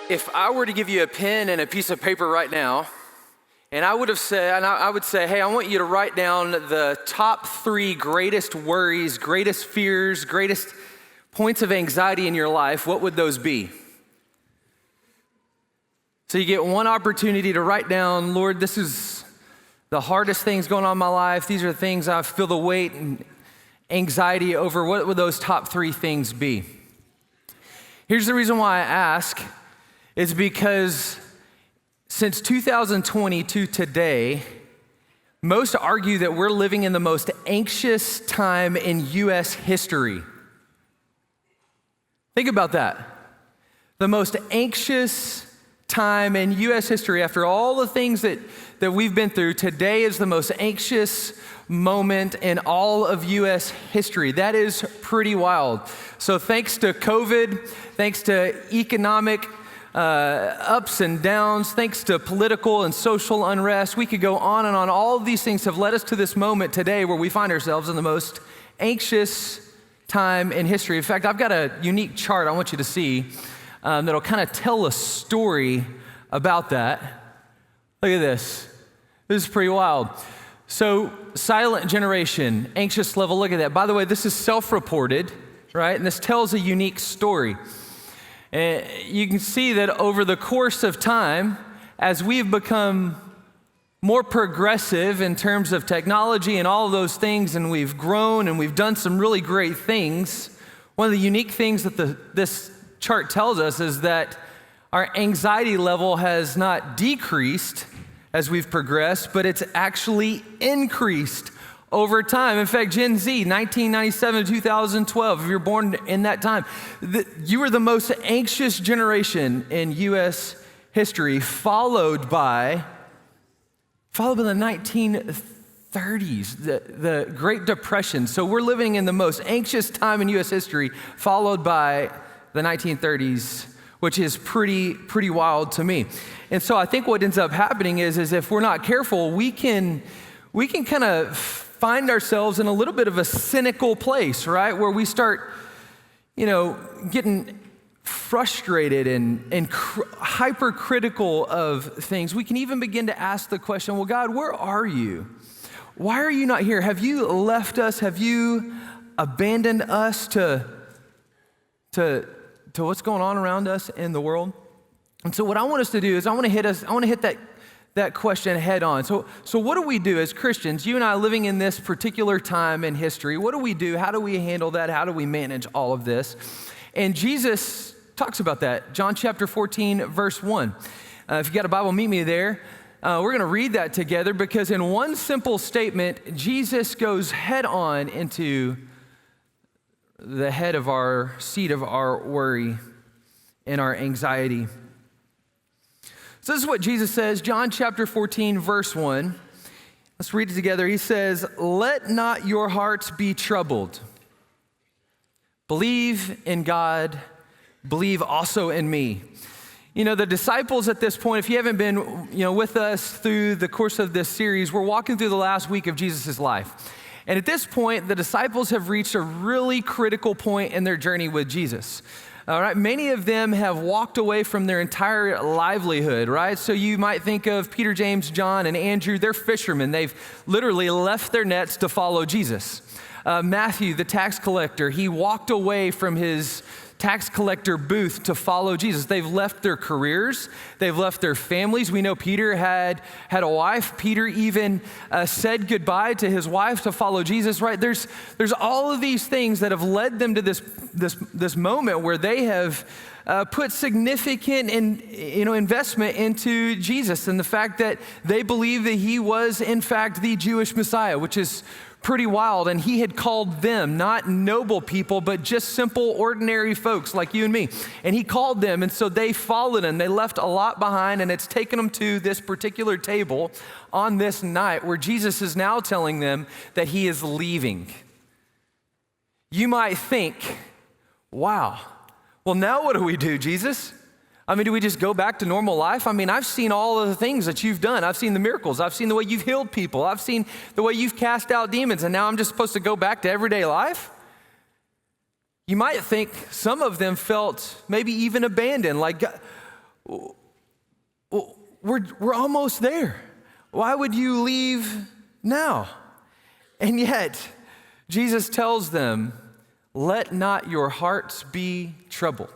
If I were to give you a pen and a piece of paper right now, and I would say, hey, I want you to write down the top 3 greatest worries, greatest fears, greatest points of anxiety in your life, what would those be? So you get one opportunity to write down, Lord, this is the hardest things going on in my life. These are the things I feel the weight and anxiety over. What would those top 3 things be? Here's the reason why I ask. It's because since 2020 to today, most argue that we're living in the most anxious time in U.S. history. Think about that. The most anxious time in U.S. history, after all the things that we've been through, today is the most anxious moment in all of U.S. history. That is pretty wild. So thanks to COVID, thanks to economic ups and downs, thanks to political and social unrest, we could go on and on. All of these things have led us to this moment today where we find ourselves in the most anxious time in history. In fact, I've got a unique chart I want you to see that'll kind of tell a story about that. Look at this. This is pretty wild. So, silent generation, anxious level, look at that. By the way, this is self-reported, right? And this tells a unique story. And you can see that over the course of time, as we've become more progressive in terms of technology and all of those things, and we've grown and we've done some really great things, one of the unique things that this chart tells us is that our anxiety level has not decreased as we've progressed, but it's actually increased over time. In fact, Gen Z, 1997 to 2012, if you're born in that time, you were the most anxious generation in U.S. history, followed by the 1930s, the Great Depression. So we're living in the most anxious time in U.S. history, followed by the 1930s, which is pretty wild to me. And so I think what ends up happening is if we're not careful, we can kind of find ourselves in a little bit of a cynical place, right? Where we start, getting frustrated and hypercritical of things. We can even begin to ask the question, well, God, where are you? Why are you not here? Have you left us? Have you abandoned us to what's going on around us in the world? And so what I want us to do is I want to hit that question head on. So what do we do as Christians, you and I living in this particular time in history? What do we do? How do we handle that? How do we manage all of this? And Jesus talks about that. John chapter 14, verse 1. If you got a Bible, meet me there. We're going to read that together because in one simple statement, Jesus goes head on into the head of our seat of our worry and our anxiety. So this is what Jesus says, John chapter 14, verse 1. Let's read it together. He says, "Let not your hearts be troubled. Believe in God, believe also in me." The disciples at this point, if you haven't been with us through the course of this series, we're walking through the last week of Jesus' life. And at this point, the disciples have reached a really critical point in their journey with Jesus. All right, many of them have walked away from their entire livelihood, right? So you might think of Peter, James, John, and Andrew. They're fishermen. They've literally left their nets to follow Jesus. Matthew, the tax collector, he walked away from his tax collector booth to follow Jesus. They've left their careers. They've left their families. We know Peter had a wife. Peter even said goodbye to his wife to follow Jesus, right? There's all of these things that have led them to this moment where they have put significant investment into Jesus and the fact that they believe that he was in fact the Jewish Messiah, which is pretty wild. And he had called them not noble people, but just simple, ordinary folks like you and me. And he called them, and so they followed him. They left a lot behind, and it's taken them to this particular table on this night where Jesus is now telling them that he is leaving. You might think, wow, well, now what do we do, Jesus? Do we just go back to normal life? I've seen all of the things that you've done. I've seen the miracles. I've seen the way you've healed people. I've seen the way you've cast out demons, and now I'm just supposed to go back to everyday life? You might think some of them felt maybe even abandoned, like, well, we're almost there. Why would you leave now? And yet, Jesus tells them, let not your hearts be troubled.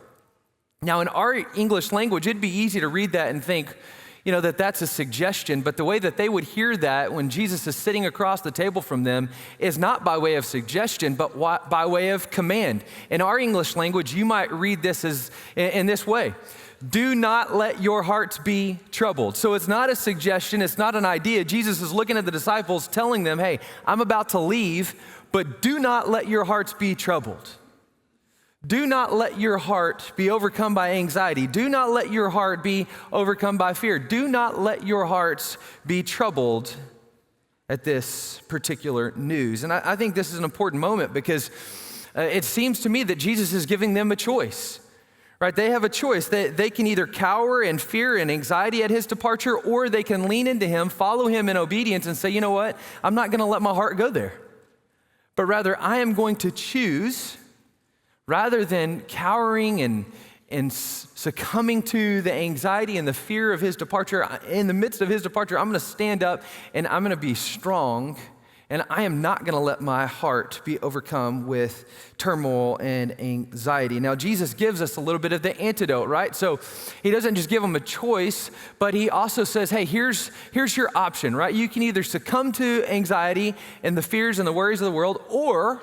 Now, in our English language, it'd be easy to read that and think, that that's a suggestion, but the way that they would hear that when Jesus is sitting across the table from them is not by way of suggestion, but by way of command. In our English language, you might read this as in this way: do not let your hearts be troubled. So it's not a suggestion, it's not an idea. Jesus is looking at the disciples, telling them, hey, I'm about to leave, but do not let your hearts be troubled. Do not let your heart be overcome by anxiety. Do not let your heart be overcome by fear. Do not let your hearts be troubled at this particular news. And I think this is an important moment because it seems to me that Jesus is giving them a choice, right? They have a choice. They can either cower in fear and anxiety at his departure, or they can lean into him, follow him in obedience and say, you know what? I'm not going to let my heart go there, but rather I am going to choose, rather than cowering and succumbing to the anxiety and the fear of his departure, in the midst of his departure, I'm going to stand up and I'm going to be strong, and I am not going to let my heart be overcome with turmoil and anxiety. Now, Jesus gives us a little bit of the antidote, right? So he doesn't just give them a choice, but he also says, hey, here's your option, right? You can either succumb to anxiety and the fears and the worries of the world, or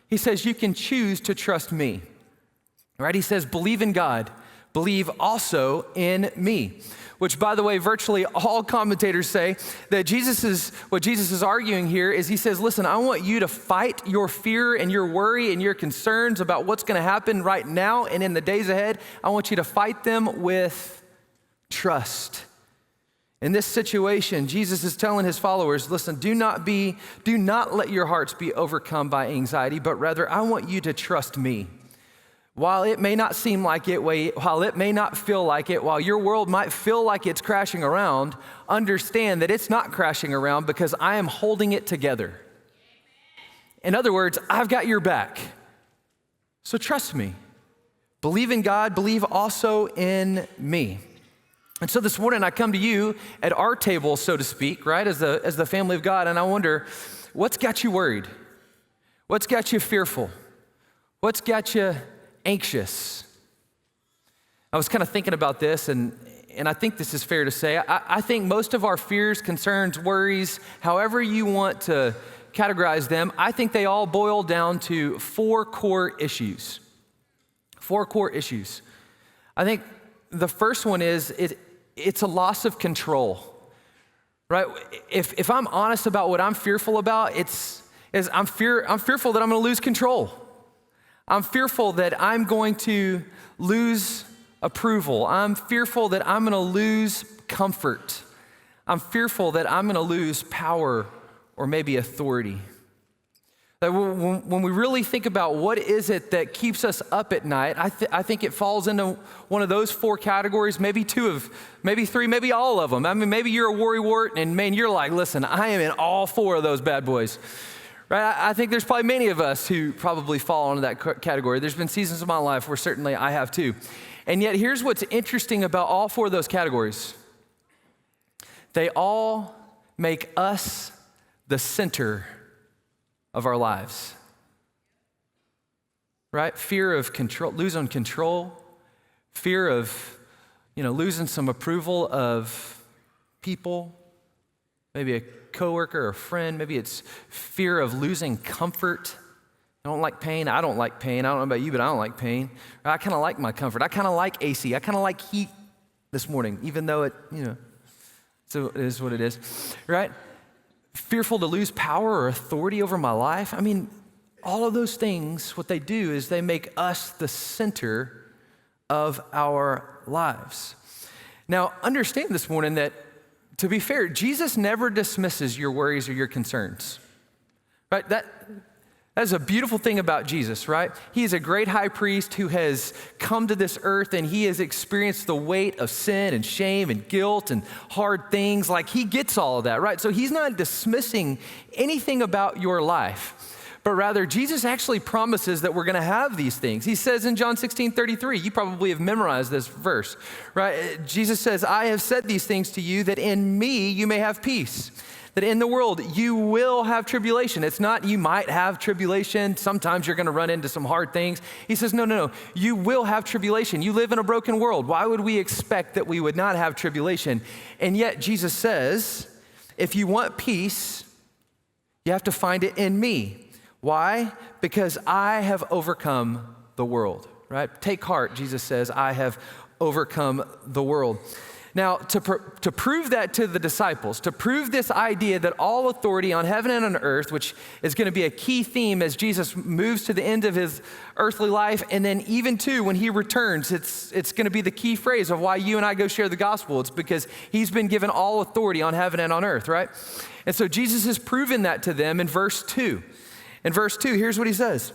he says, you can choose to trust me, right? He says, believe in God, believe also in me, which, by the way, virtually all commentators say that what Jesus is arguing here is he says, listen, I want you to fight your fear and your worry and your concerns about what's going to happen right now and in the days ahead. I want you to fight them with trust. In this situation, Jesus is telling his followers, listen, do not let your hearts be overcome by anxiety, but rather I want you to trust me. While it may not seem like it, while it may not feel like it, while your world might feel like it's crashing around, understand that it's not crashing around because I am holding it together. In other words, I've got your back. So trust me. Believe in God, believe also in me. And so this morning I come to you at our table, so to speak, right, as the family of God, and I wonder, what's got you worried? What's got you fearful? What's got you anxious? I was kind of thinking about this, and I think this is fair to say. I think most of our fears, concerns, worries, however you want to categorize them, I think they all boil down to four core issues. Four core issues. I think the first one is it's a loss of control, right? If I'm honest about what I'm fearful about, I'm fearful that I'm going to lose control. I'm fearful that I'm going to lose approval. I'm fearful that I'm going to lose comfort. I'm fearful that I'm going to lose power or maybe authority. That when we really think about what is it that keeps us up at night, I think it falls into one of those four categories, maybe maybe three, maybe all of them. I mean, maybe you're a worrywart and man, you're like, listen, I am in all four of those bad boys, right? I think there's probably many of us who probably fall into that category. There's been seasons of my life where certainly I have too. And yet here's what's interesting about all four of those categories. They all make us the center of our lives, right? Fear of control, losing control, fear of, losing some approval of people, maybe a coworker or a friend. Maybe it's fear of losing comfort. I don't like pain. I don't like pain. I don't know about you, but I don't like pain. I kind of like my comfort. I kind of like AC. I kind of like heat this morning, even though it, so it is what it is, right? Fearful to lose power or authority over my life. I mean, all of those things, what they do is they make us the center of our lives. Now, understand this morning that, to be fair, Jesus never dismisses your worries or your concerns, right? That's a beautiful thing about Jesus, right? He is a great high priest who has come to this earth and he has experienced the weight of sin and shame and guilt and hard things. Like, he gets all of that, right? So he's not dismissing anything about your life. but rather Jesus actually promises that we're going to have these things. He says in John 16:33, you probably have memorized this verse, right? Jesus says, I have said these things to you that in me you may have peace. That in the world you will have tribulation. It's not you might have tribulation. Sometimes you're going to run into some hard things. He says, no. You will have tribulation. You live in a broken world. Why would we expect that we would not have tribulation? And yet Jesus says, if you want peace, you have to find it in me. Why? Because I have overcome the world, right? Take heart, Jesus says, I have overcome the world. Now, to prove that to the disciples, to prove this idea that all authority on heaven and on earth, which is going to be a key theme as Jesus moves to the end of his earthly life, and then even too, when he returns, it's going to be the key phrase of why you and I go share the gospel. It's because he's been given all authority on heaven and on earth, right? And so Jesus has proven that to them in verse 2. In verse 2, here's what he says.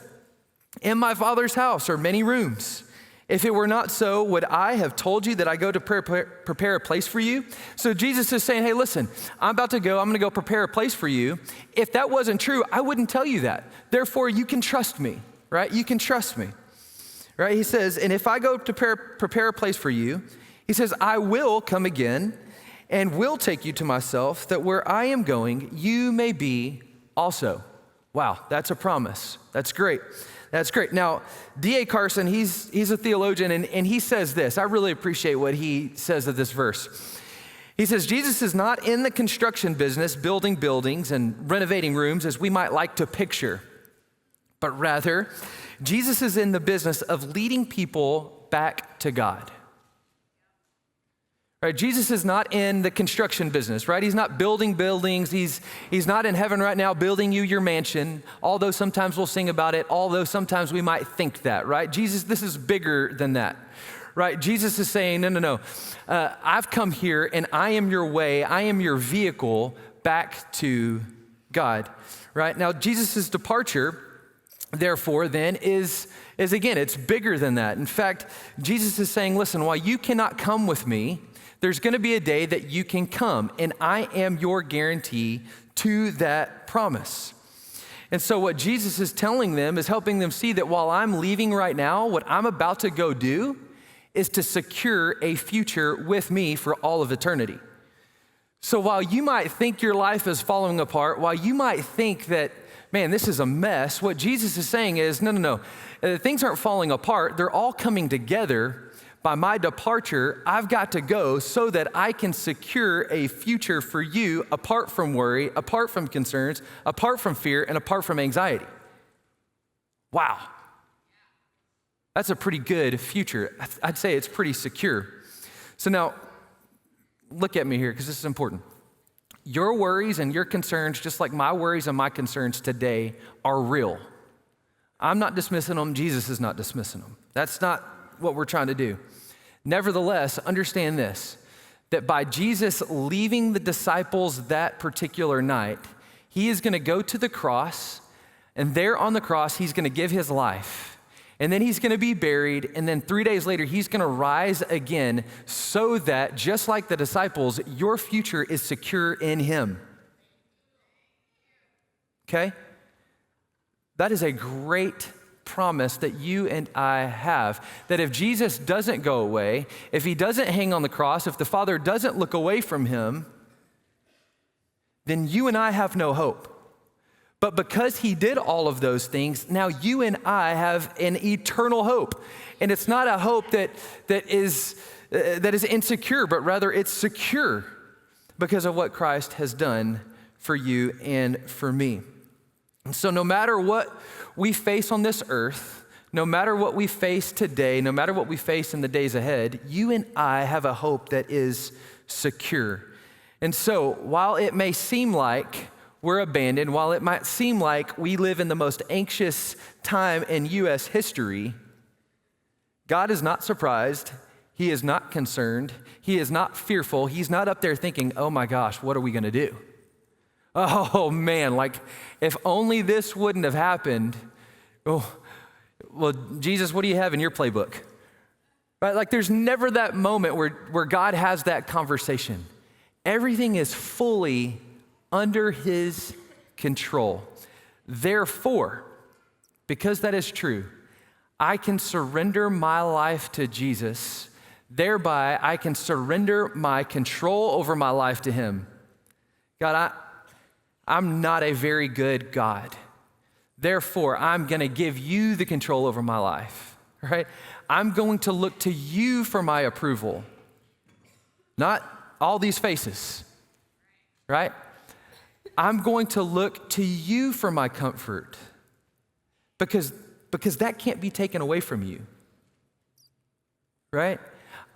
In my Father's house are many rooms. If it were not so, would I have told you that I go to prepare a place for you? So Jesus is saying, hey, listen, I'm about to go. I'm going to go prepare a place for you. If that wasn't true, I wouldn't tell you that. Therefore, you can trust me, right? You can trust me, right? He says, and if I go to prepare a place for you, he says, I will come again and will take you to myself, that where I am going, you may be also. Wow, that's a promise. That's great. That's great. Now, D.A. Carson, he's a theologian, and he says this. I really appreciate what he says of this verse. He says, Jesus is not in the construction business, building buildings and renovating rooms as we might like to picture, but rather, Jesus is in the business of leading people back to God. Right? Jesus is not in the construction business, right? He's not building buildings. He's not in heaven right now building you your mansion, although sometimes we'll sing about it, although sometimes we might think that, right? Jesus, this is bigger than that, right? Jesus is saying, no. I've come here and I am your way. I am your vehicle back to God, right? Now, Jesus' departure, therefore, then is again, it's bigger than that. In fact, Jesus is saying, listen, while you cannot come with me, there's going to be a day that you can come, and I am your guarantee to that promise. And so what Jesus is telling them is helping them see that while I'm leaving right now, what I'm about to go do is to secure a future with me for all of eternity. So while you might think your life is falling apart, while you might think that, man, this is a mess, what Jesus is saying is, no. Things aren't falling apart. They're all coming together. By my departure, I've got to go so that I can secure a future for you apart from worry, apart from concerns, apart from fear, and apart from anxiety. Wow. That's a pretty good future. I'd say it's pretty secure. So now, look at me here because this is important. Your worries and your concerns, just like my worries and my concerns today, are real. I'm not dismissing them. Jesus is not dismissing them. That's not what we're trying to do. Nevertheless, understand this, that by Jesus leaving the disciples that particular night, he is going to go to the cross, and there on the cross, he's going to give his life. And then he's going to be buried, and then 3 days later, he's going to rise again so that, just like the disciples, your future is secure in him. Okay? That is a great promise that you and I have, that if Jesus doesn't go away, if he doesn't hang on the cross, if the Father doesn't look away from him, then you and I have no hope. But because he did all of those things, now you and I have an eternal hope. And it's not a hope that is insecure, but rather it's secure because of what Christ has done for you and for me. And so no matter what we face on this earth, no matter what we face today, no matter what we face in the days ahead, you and I have a hope that is secure. And so while it may seem like we're abandoned, while it might seem like we live in the most anxious time in U.S. history, God is not surprised. He is not concerned. He is not fearful. He's not up there thinking, oh my gosh, what are we going to do? Oh man, like if only this wouldn't have happened. Oh, well, Jesus, what do you have in your playbook? Right? Like there's never that moment where God has that conversation. Everything is fully under his control. Therefore, because that is true, I can surrender my life to Jesus. Thereby, I can surrender my control over my life to him. God, I'm not a very good God. Therefore, I'm going to give you the control over my life, right? I'm going to look to you for my approval, not all these faces, right? I'm going to look to you for my comfort because that can't be taken away from you, right?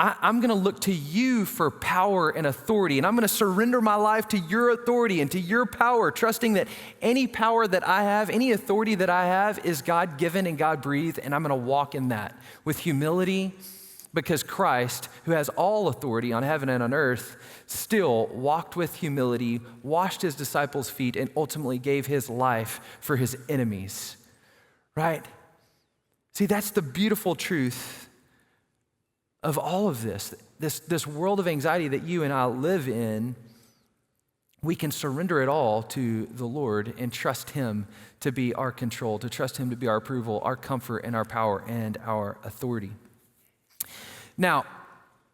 I'm going to look to you for power and authority, and I'm going to surrender my life to your authority and to your power, trusting that any power that I have, any authority that I have is God-given and God-breathed, and I'm going to walk in that with humility because Christ, who has all authority on heaven and on earth, still walked with humility, washed his disciples' feet, and ultimately gave his life for his enemies, right? See, that's the beautiful truth of all of this world of anxiety that you and I live in. We can surrender it all to the Lord and trust him to be our control, to trust him to be our approval, our comfort, and our power, and our authority. Now,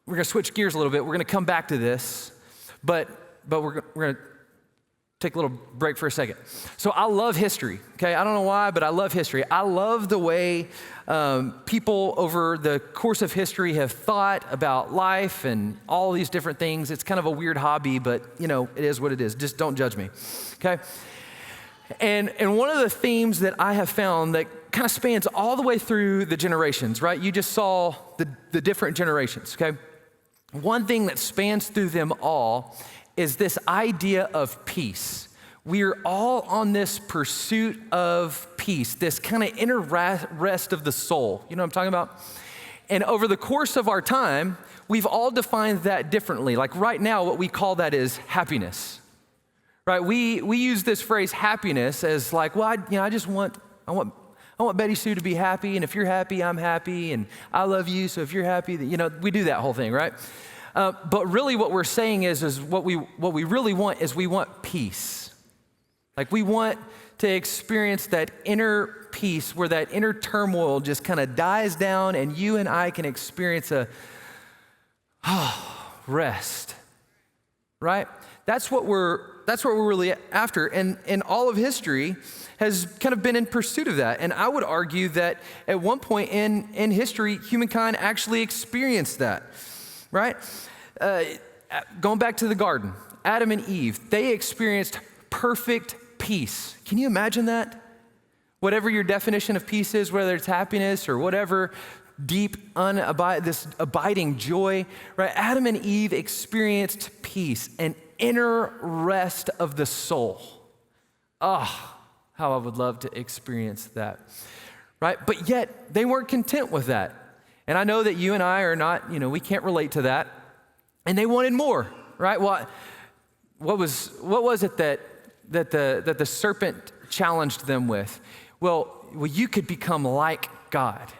we're going to switch gears a little bit. We're going to come back to this, but we're going to take a little break for a second. So I love history, okay? I don't know why, but I love history. I love the way people over the course of history have thought about life and all these different things. It's kind of a weird hobby, but it is what it is. Just don't judge me, okay? And one of the themes that I have found that kind of spans all the way through the generations, right? You just saw the different generations, okay? One thing that spans through them all is this idea of peace. We are all on this pursuit of peace, this kind of inner rest of the soul. You know what I'm talking about? And over the course of our time, we've all defined that differently. Like right now, what we call that is happiness, right? We use this phrase happiness as like, well, I want Betty Sue to be happy, and if you're happy, I'm happy, and I love you, so if you're happy, we do that whole thing, right? But really what we're saying is what we really want is we want peace. Like we want to experience that inner peace where that inner turmoil just kind of dies down and you and I can experience a rest, right? That's what we're really after. And all of history has kind of been in pursuit of that. And I would argue that at one point in history, humankind actually experienced that, right? Going back to the garden, Adam and Eve, they experienced perfect peace. Can you imagine that? Whatever your definition of peace is, whether it's happiness or whatever, deep, this abiding joy, right? Adam and Eve experienced peace, an inner rest of the soul. Oh, how I would love to experience that, right? But yet, they weren't content with that. And I know that you and I are not, we can't relate to that. And they wanted more, right? What was it that the serpent challenged them with? Well, you could become like God,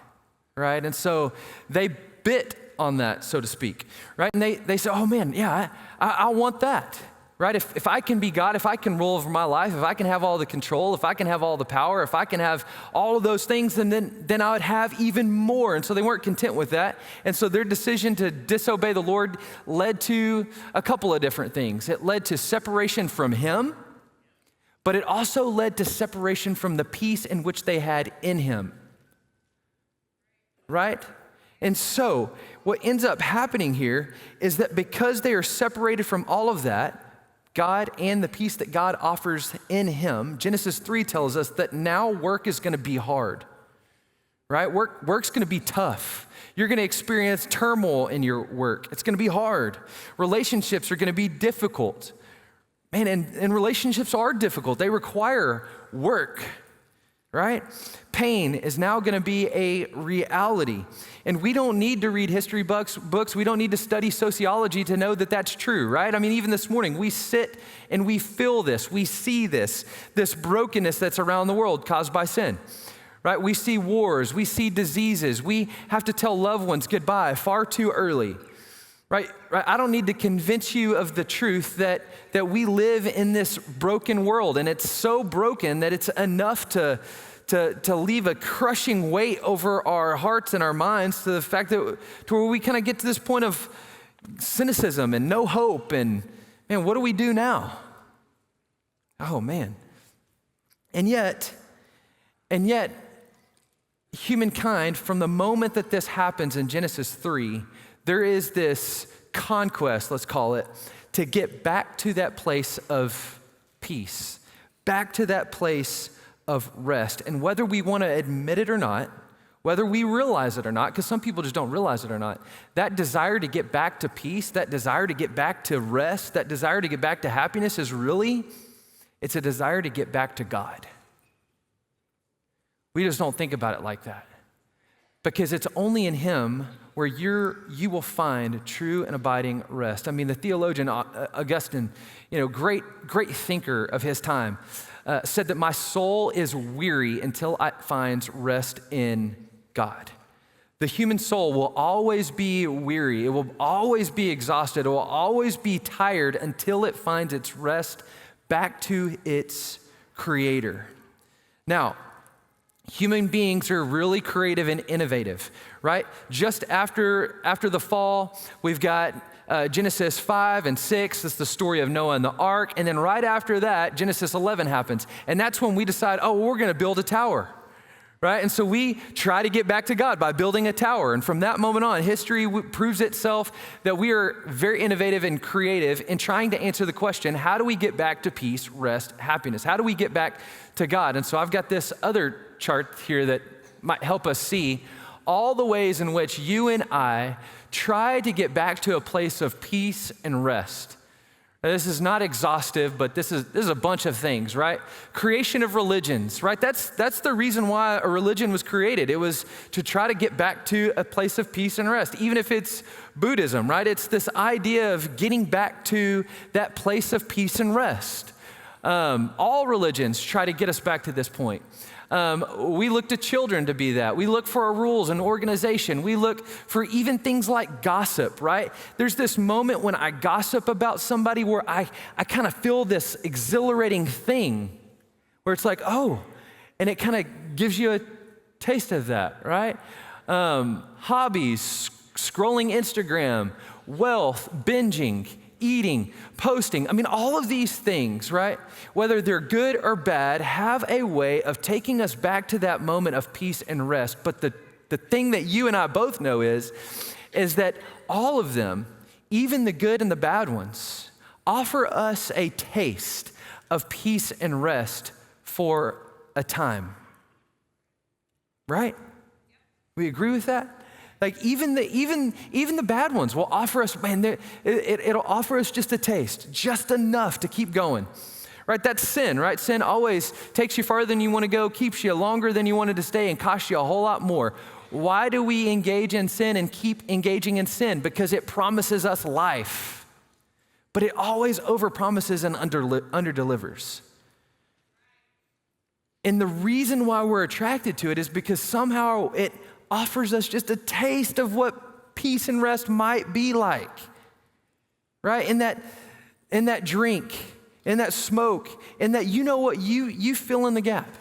right? And so they bit on that, so to speak, right? And they said, oh man, yeah, I want that, right? If I can be God, if I can rule over my life, if I can have all the control, if I can have all the power, if I can have all of those things, then I would have even more. And so they weren't content with that. And so their decision to disobey the Lord led to a couple of different things. It led to separation from him, but it also led to separation from the peace in which they had in him, right? And so what ends up happening here is that because they are separated from all of that, God and the peace that God offers in him, Genesis 3 tells us that now work is going to be hard, right? Work's going to be tough. You're going to experience turmoil in your work. It's going to be hard. Relationships are going to be difficult. Man, and relationships are difficult. They require work, right? Pain is now going to be a reality. And we don't need to read history books. We don't need to study sociology to know that that's true, right? I mean, even this morning, we sit and we feel this. We see this brokenness that's around the world caused by sin, right? We see wars. We see diseases. We have to tell loved ones goodbye far too early, right? I don't need to convince you of the truth that we live in this broken world, and it's so broken that it's enough to leave a crushing weight over our hearts and our minds, to the fact that to where we kind of get to this point of cynicism and no hope, and man, what do we do now? Oh man. And yet, humankind, from the moment that this happens in Genesis 3, there is this conquest, let's call it, to get back to that place of peace, back to that place of rest. And whether we want to admit it or not, whether we realize it or not, because some people just don't realize it or not, that desire to get back to peace, that desire to get back to rest, that desire to get back to happiness it's a desire to get back to God. We just don't think about it like that, because it's only in Him where you will find true and abiding rest. I mean, the theologian Augustine, great thinker of his time, said that my soul is weary until it finds rest in God. The human soul will always be weary. It will always be exhausted. It will always be tired until it finds its rest back to its Creator. Now, human beings are really creative and innovative, right? Just after the fall, we've got Genesis 5 and 6. That's the story of Noah and the ark. And then right after that, Genesis 11 happens. And that's when we decide, we're going to build a tower, right? And so we try to get back to God by building a tower. And from that moment on, history proves itself that we are very innovative and creative in trying to answer the question, how do we get back to peace, rest, happiness? How do we get back to God? And so I've got this other chart here that might help us see all the ways in which you and I try to get back to a place of peace and rest. Now, this is not exhaustive, but this is a bunch of things, right? Creation of religions, right? That's the reason why a religion was created. It was to try to get back to a place of peace and rest, even if it's Buddhism, right? It's this idea of getting back to that place of peace and rest. All religions try to get us back to this point. We look to children to be that. We look for our rules and organization. We look for even things like gossip, right? There's this moment when I gossip about somebody where I kind of feel this exhilarating thing where it's like, and it kind of gives you a taste of that, right? Hobbies, scrolling Instagram, wealth, binging, eating, posting. I mean, all of these things, right? Whether they're good or bad, have a way of taking us back to that moment of peace and rest. But the thing that you and I both know is that all of them, even the good and the bad ones, offer us a taste of peace and rest for a time. Right? We agree with that? Like even the bad ones will offer us, it'll offer us just a taste, just enough to keep going. Right? That's sin, right? Sin always takes you farther than you want to go, keeps you longer than you wanted to stay, and costs you a whole lot more. Why do we engage in sin and keep engaging in sin? Because it promises us life, but it always overpromises and underdelivers. And the reason why we're attracted to it is because somehow it offers us just a taste of what peace and rest might be like, right? In that drink, in that smoke, in that you fill in the gap.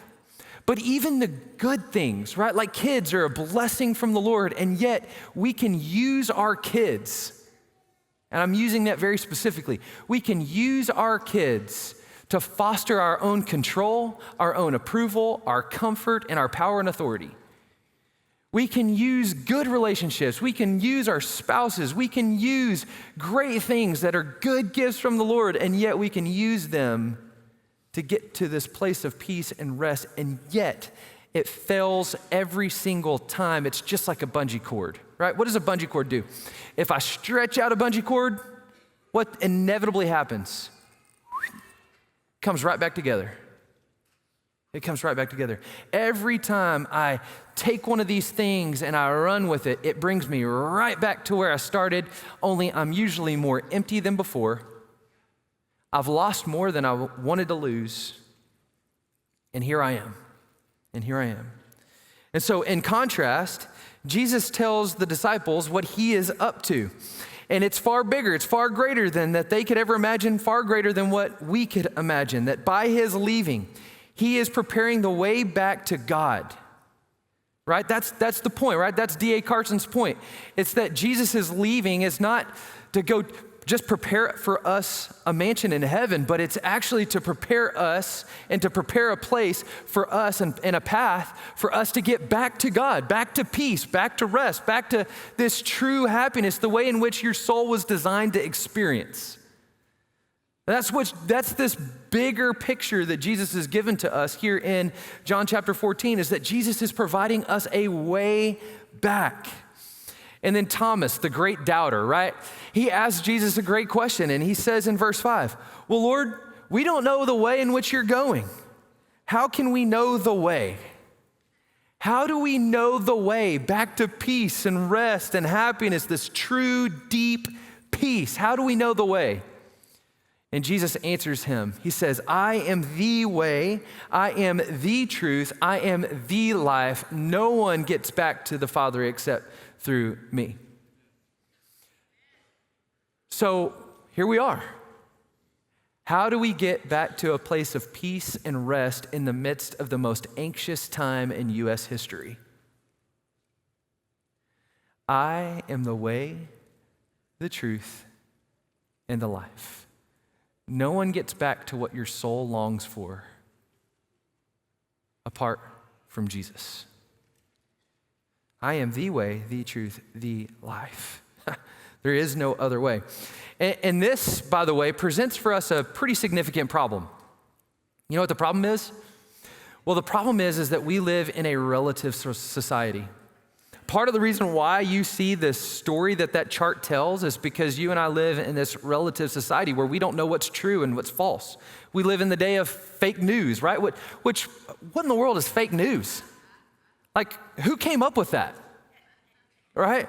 But even the good things, right? Like kids are a blessing from the Lord, and yet we can use our kids, and I'm using that very specifically, we can use our kids to foster our own control, our own approval, our comfort, and our power and authority. We can use good relationships. We can use our spouses. We can use great things that are good gifts from the Lord, and yet we can use them to get to this place of peace and rest, and yet it fails every single time. It's just like a bungee cord, right? What does a bungee cord do? If I stretch out a bungee cord, what inevitably happens? It comes right back together. It comes right back together. Every time I take one of these things and I run with it, it brings me right back to where I started, only I'm usually more empty than before. I've lost more than I wanted to lose, and here I am. And so in contrast, Jesus tells the disciples what he is up to. And it's far bigger, it's far greater than that they could ever imagine, far greater than what we could imagine. That by his leaving, he is preparing the way back to God. Right? That's the point, right? That's D.A. Carson's point. It's that Jesus is leaving is not to go just prepare for us a mansion in heaven, but it's actually to prepare us and to prepare a place for us and a path for us to get back to God, back to peace, back to rest, back to this true happiness, the way in which your soul was designed to experience. That's this bigger picture that Jesus has given to us here in John chapter 14, is that Jesus is providing us a way back. And then Thomas, the great doubter, right? He asks Jesus a great question, and he says in verse 5, well, Lord, we don't know the way in which you're going. How can we know the way? How do we know the way back to peace and rest and happiness, this true, deep peace? How do we know the way? And Jesus answers him. He says, I am the way, I am the truth, I am the life. No one gets back to the Father except through me. So here we are. How do we get back to a place of peace and rest in the midst of the most anxious time in U.S. history? I am the way, the truth, and the life. No one gets back to what your soul longs for apart from Jesus. I am the way, the truth, the life. There is no other way. And this, by the way, presents for us a pretty significant problem. You know what the problem is? Well, the problem is that we live in a relative society. Part of the reason why you see this story that chart tells is because you and I live in this relative society where we don't know what's true and what's false. We live in the day of fake news, right? What in the world is fake news? Like, who came up with that, right?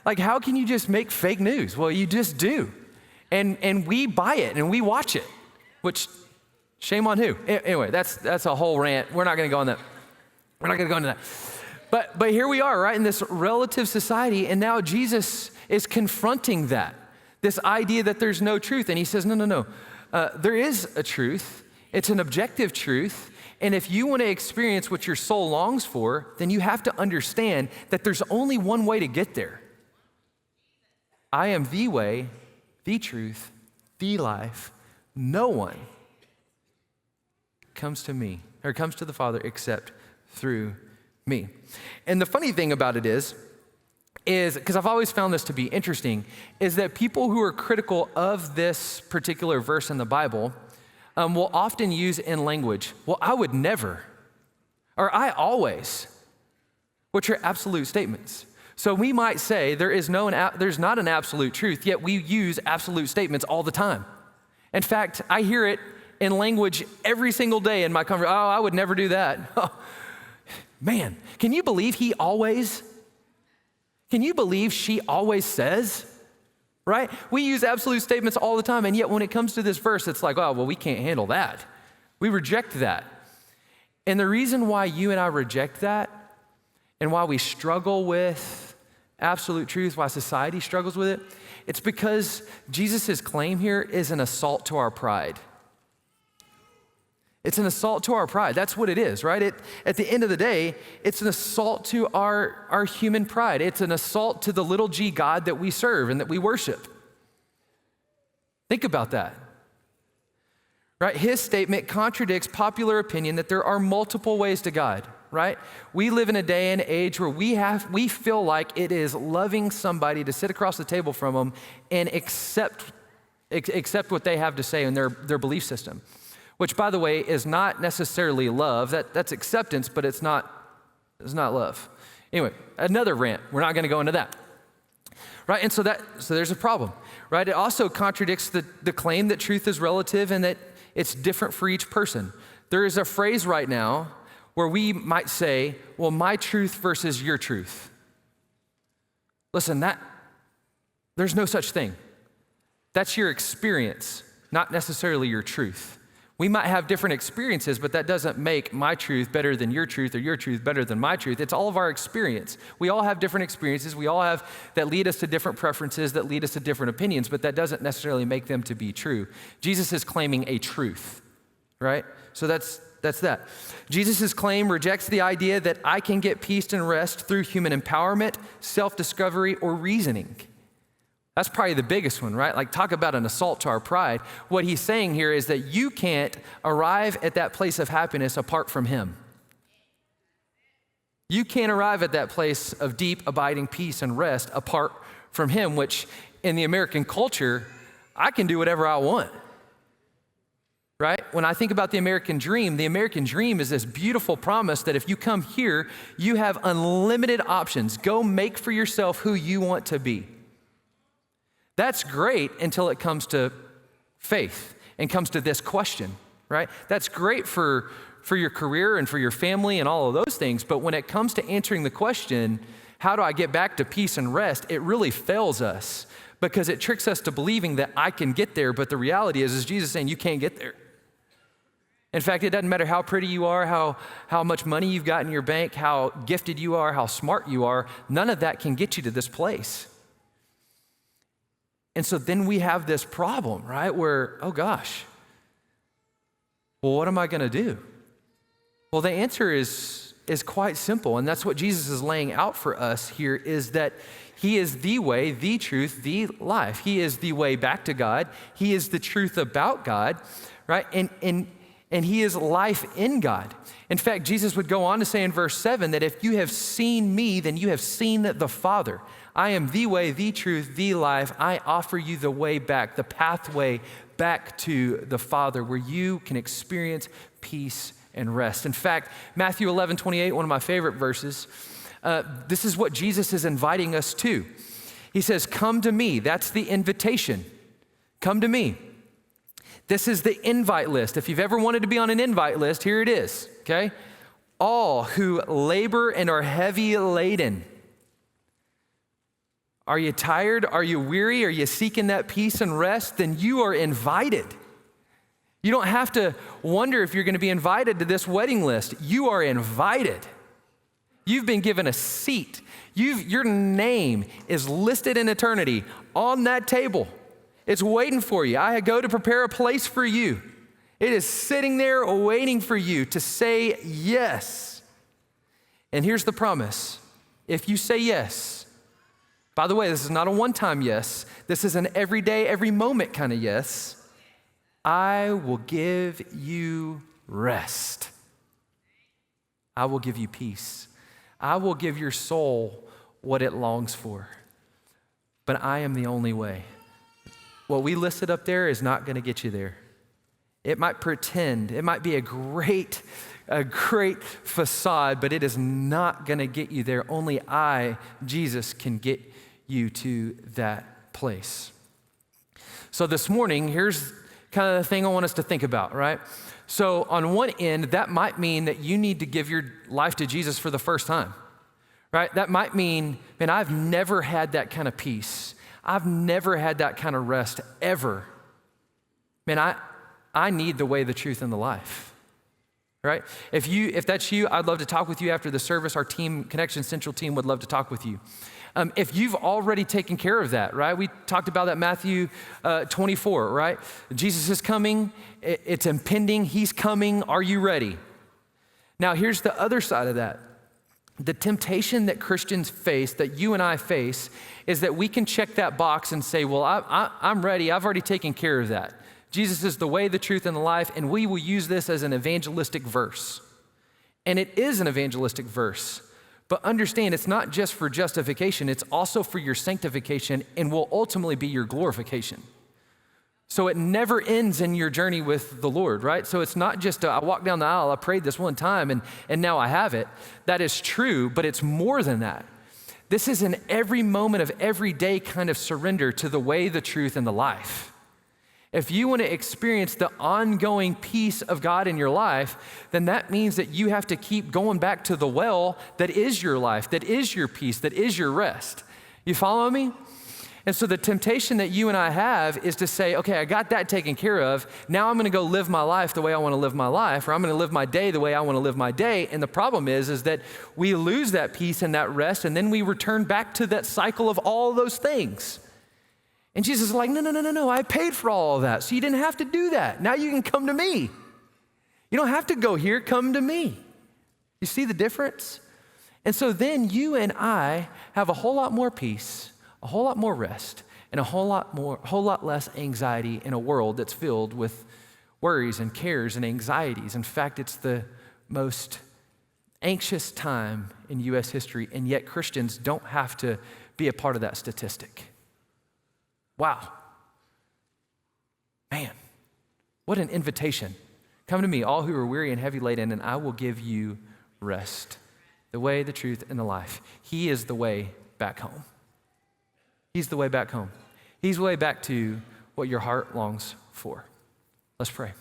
Like, how can you just make fake news? Well, you just do. And we buy it and we watch it, which, shame on who? Anyway, that's a whole rant. We're not gonna go on that. We're not gonna go into that. But here we are, right, in this relative society, and now Jesus is confronting that, this idea that there's no truth. And he says, no. There is a truth. It's an objective truth. And if you want to experience what your soul longs for, then you have to understand that there's only one way to get there. I am the way, the truth, the life. No one comes to me, or comes to the Father except through me. And the funny thing about it is because I've always found this to be interesting, is that people who are critical of this particular verse in the Bible will often use in language, well, I would never, or I always, which are absolute statements. So we might say there's not an absolute truth, yet we use absolute statements all the time. In fact, I hear it in language every single day in my conversation. Oh, I would never do that. Man, can you believe he always? Can you believe she always says? Right? We use absolute statements all the time, and yet when it comes to this verse, it's like, oh, well, we can't handle that. We reject that. And the reason why you and I reject that, and why we struggle with absolute truth, why society struggles with it, it's because Jesus' claim here is an assault to our pride. It's an assault to our pride. That's what it is, right? At the end of the day, it's an assault to our human pride. It's an assault to the little g God that we serve and that we worship. Think about that, right? His statement contradicts popular opinion that there are multiple ways to God, right? We live in a day and age where we feel like it is loving somebody to sit across the table from them and accept what they have to say in their belief system. Which, by the way, is not necessarily love. That's acceptance, but it's not love. Anyway, another rant. We're not going to go into that, right? And so there's a problem, right? It also contradicts the claim that truth is relative and that it's different for each person. There is a phrase right now where we might say, "Well, my truth versus your truth." Listen, there's no such thing. That's your experience, not necessarily your truth. We might have different experiences, but that doesn't make my truth better than your truth or your truth better than my truth. It's all of our experience. We all have different experiences. We all have that lead us to different preferences, that lead us to different opinions, but that doesn't necessarily make them to be true. Jesus is claiming a truth, right? So that's that. Jesus' claim rejects the idea that I can get peace and rest through human empowerment, self-discovery, or reasoning. That's probably the biggest one, right? Like, talk about an assault to our pride. What he's saying here is that you can't arrive at that place of happiness apart from him. You can't arrive at that place of deep, abiding peace and rest apart from him, which in the American culture, I can do whatever I want, right? When I think about the American dream is this beautiful promise that if you come here, you have unlimited options. Go make for yourself who you want to be. That's great until it comes to faith and comes to this question, right? That's great for your career and for your family and all of those things, but when it comes to answering the question, how do I get back to peace and rest, it really fails us because it tricks us to believing that I can get there, but the reality is Jesus saying you can't get there. In fact, it doesn't matter how pretty you are, how much money you've got in your bank, how gifted you are, how smart you are, none of that can get you to this place. And so then we have this problem, right? Where, oh gosh, well, what am I going to do? Well, the answer is quite simple. And that's what Jesus is laying out for us here is that he is the way, the truth, the life. He is the way back to God. He is the truth about God, right? And he is life in God. In fact, Jesus would go on to say in verse 7 that if you have seen me, then you have seen the Father. I am the way, the truth, the life. I offer you the way back, the pathway back to the Father where you can experience peace and rest. In fact, Matthew 11:28, one of my favorite verses, this is what Jesus is inviting us to. He says, come to me. That's the invitation. Come to me. This is the invite list. If you've ever wanted to be on an invite list, here it is, okay? All who labor and are heavy laden. Are you tired? Are you weary? Are you seeking that peace and rest? Then you are invited. You don't have to wonder if you're going to be invited to this wedding list. You are invited. You've been given a seat. Your name is listed in eternity on that table. It's waiting for you. I go to prepare a place for you. It is sitting there waiting for you to say yes. And here's the promise. If you say yes, by the way, this is not a one-time yes. This is an everyday, every moment kind of yes. I will give you rest. I will give you peace. I will give your soul what it longs for. But I am the only way. What we listed up there is not going to get you there. It might pretend, it might be a great facade, but it is not going to get you there. Only I, Jesus, can get you to that place. So this morning, here's kind of the thing I want us to think about, right? So on one end, that might mean that you need to give your life to Jesus for the first time, right? That might mean, man, I've never had that kind of peace. I've never had that kind of rest ever. Man, I need the way, the truth, and the life, right? If that's you, I'd love to talk with you after the service. Our team, Connection Central team, would love to talk with you. If you've already taken care of that, right? We talked about that Matthew 24, right? Jesus is coming. It's impending. He's coming. Are you ready? Now, here's the other side of that. The temptation that Christians face, that you and I face, is that we can check that box and say, well, I'm ready. I've already taken care of that. Jesus is the way, the truth, and the life, and we will use this as an evangelistic verse. And it is an evangelistic verse. But understand, it's not just for justification, it's also for your sanctification and will ultimately be your glorification. So it never ends in your journey with the Lord, right? So it's not just I walked down the aisle, I prayed this one time, and now I have it. That is true, but it's more than that. This is an every moment of every day kind of surrender to the way, the truth, and the life. If you want to experience the ongoing peace of God in your life, then that means that you have to keep going back to the well that is your life, that is your peace, that is your rest. You follow me? And so the temptation that you and I have is to say, okay, I got that taken care of. Now I'm going to go live my life the way I want to live my life, or I'm going to live my day the way I want to live my day. And the problem is that we lose that peace and that rest, and then we return back to that cycle of all those things. And Jesus is like, no, I paid for all of that. So you didn't have to do that. Now you can come to me. You don't have to go here, come to me. You see the difference? And so then you and I have a whole lot more peace, a whole lot more rest, and a whole lot less anxiety in a world that's filled with worries and cares and anxieties. In fact, it's the most anxious time in U.S. history, and yet Christians don't have to be a part of that statistic. Wow. Man, what an invitation. Come to me, all who are weary and heavy laden, and I will give you rest. The way, the truth, and the life. He is the way back home. He's the way back home. He's the way back to what your heart longs for. Let's pray.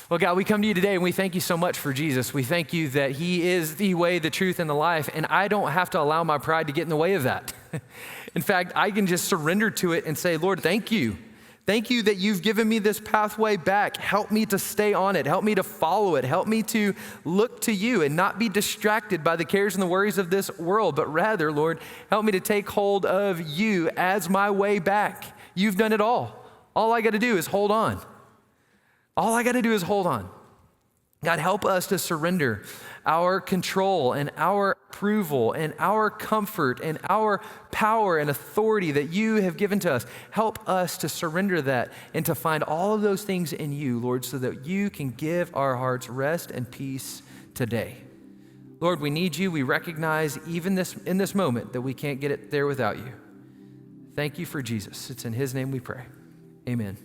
Well, God, we come to you today and we thank you so much for Jesus. We thank you that he is the way, the truth, and the life, and I don't have to allow my pride to get in the way of that. In fact, I can just surrender to it and say, Lord, thank you. Thank you that you've given me this pathway back. Help me to stay on it. Help me to follow it. Help me to look to you and not be distracted by the cares and the worries of this world, but rather, Lord, help me to take hold of you as my way back. You've done it all. All I got to do is hold on. All I got to do is hold on. God, help us to surrender our control and our approval and our comfort and our power and authority that you have given to us. Help us to surrender that and to find all of those things in you, Lord, so that you can give our hearts rest and peace today. Lord, we need you. We recognize even in this moment that we can't get it there without you. Thank you for Jesus. It's in his name we pray. Amen.